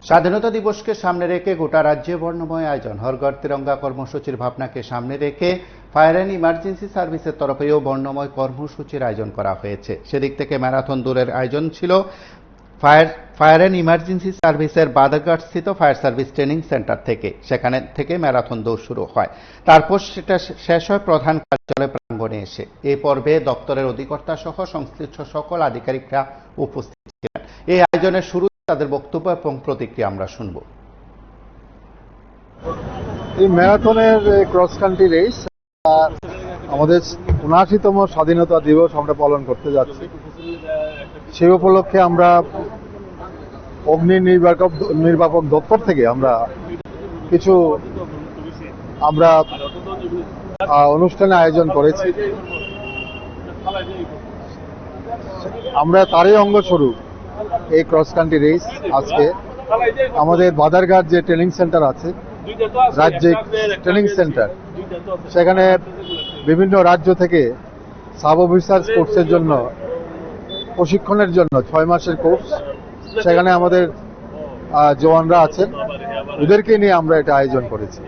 স্বাধীনতা দিবসকে সামনে রেখে গোটা রাজ্যে বর্ণময় আয়োজন। হর ঘর তিরঙ্গা কর্মসূচির ভাবনাকে সামনে রেখে ফায়ার অ্যান্ড ইমার্জেন্সি সার্ভিসের তরফেও বর্ণময় কর্মসূচির আয়োজন করা হয়েছে। সেদিক থেকে ম্যারাথন দৌড়ের আয়োজন ছিল ফায়ার অ্যান্ড ইমার্জেন্সি সার্ভিসের বাদারঘাটস্থিত ফায়ার সার্ভিস ট্রেনিং সেন্টার থেকে। সেখানে থেকে ম্যারাথন দৌড় শুরু হয়, তারপর সেটা শেষ হয় প্রধান কার্যালয় প্রাঙ্গণে এসে। এই পর্বে দপ্তরের অধিকর্তা সহ সংশ্লিষ্ট সকল আধিকারিকরা উপস্থিত ছিলেন। এই আয়োজনের শুরু তাদের বক্তব্য এবং প্রতিক্রিয়া আমরা শুনব। এই ম্যারাথনের ক্রস কান্ট্রি রেস আমাদের ৭৯তম স্বাধীনতা দিবস আমরা পালন করতে যাচ্ছি। সেই উপলক্ষে আমরা অগ্নি নির্বাপক দপ্তর থেকে আমরা কিছু অনুষ্ঠানে আয়োজন করেছি। আমরা তারই অঙ্গস্বরূপ এই ক্রস কান্ট্রি রেস আজকে আমাদের বাদারঘাট যে ট্রেনিং সেন্টার আছে, রাজ্যিক ট্রেনিং সেন্টার, সেখানে বিভিন্ন রাজ্য থেকে সাব অফিসার কোর্সের জন্য প্রশিক্ষণের জন্য ৬ মাসের কোর্স, সেখানে আমাদের জওয়ানরা আছেন, ওদেরকে নিয়ে আমরা এটা আয়োজন করেছি।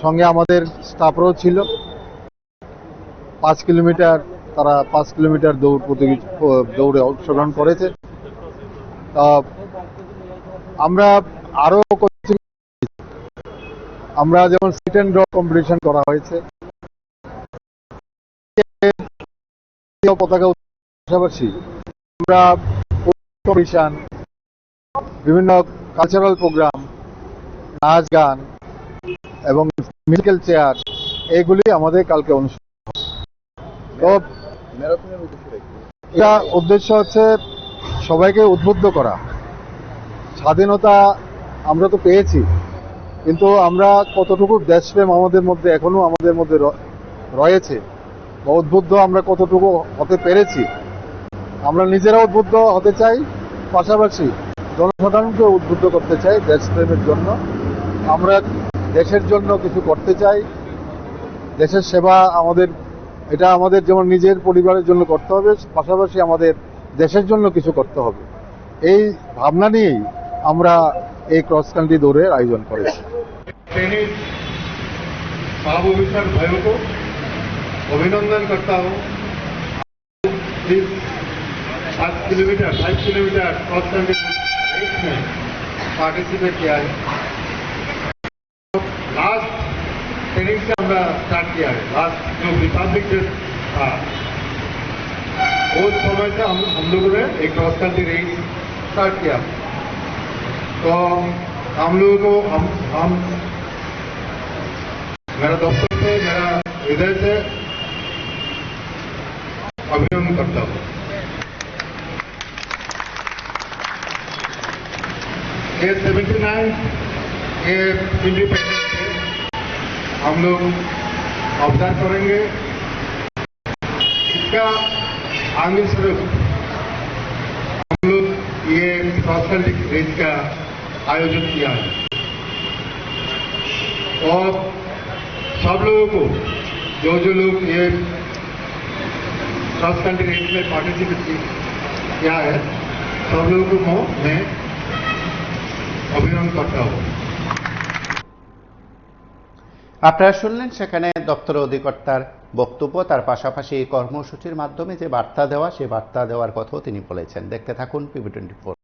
সঙ্গে আমাদের স্টাফরাও ছিল। 5 কিলোমিটার তারা 5 কিলোমিটার দৌড়ে অংশগ্রহণ করেছে। আমরা আরো আমরা যেমন সিট অ্যান্ড ড্র কম্পিটিশন করা হয়েছে, পতাকা পাশাপাশি আমরা কম্পিটিশন, বিভিন্ন কালচারাল প্রোগ্রাম, নাচ গান এবং মিউজিক্যাল চেয়ার, এইগুলি আমাদের কালকে অনুষ্ঠিত। তো এটা উদ্দেশ্য হচ্ছে সবাইকে উদ্বুদ্ধ করা। স্বাধীনতা আমরা তো পেয়েছি, কিন্তু আমরা কতটুকু দেশপ্রেম আমাদের মধ্যে এখনো আমাদের মধ্যে রয়েছে বা উদ্বুদ্ধ আমরা কতটুকু হতে পেরেছি। আমরা নিজেরা উদ্বুদ্ধ হতে চাই, পাশাপাশি জনসাধারণকে উদ্বুদ্ধ করতে চাই দেশপ্রেমের জন্য। আমরা দেশের জন্য কিছু করতে চাই। দেশের সেবা এটা আমাদের যেমন নিজের পরিবারের জন্য করতে হবে, পাশাপাশি আমাদের দেশের জন্য কিছু করতে হবে। এই ভাবনা নিয়েই আমরা এই ক্রস কান্ট্রি দৌড়ের आयोजन করেছি। ट्रेनिंग साब ऑफिसर भाइयों को अभिनंदन करता हूँ। 5 किलोमीटर क्रॉस कंट्री रेस में पार्टिसिपेट किया है। लास्ट ट्रेनिंग से हमने स्टार्ट किया है। लास्ट जो रिपब्लिक डे था उस समय से हम लोगों ने एक क्रॉस कंट्री रेस स्टार्ट किया। तो हम लोगों को हम मेरा दफ्तर से, मेरा हृदय से अभिनंदन करता हूँ। ये 79 ये इंडिपेंडेंस डे हम लोग ऑब्जर्व करेंगे। इसका आगे स्वरूप हम लोग ये क्रॉस कंट्री रेस का आयोजन किया है और सब लोगों को जो लोग ये क्रॉस कंट्री रेस में पार्टिसिपेट किया है, सब लोगों को मैं अभिनंदन करता हूँ। আপনারা শুনলেন সেখানে দপ্তর অধিকর্তার বক্তব্য। তার পাশাপাশি এই কর্মসূচির মাধ্যমে যে বার্তা দেওয়া, সেই বার্তা দেওয়ার কথাও তিনি বলেছেন। দেখতে থাকুন PB24।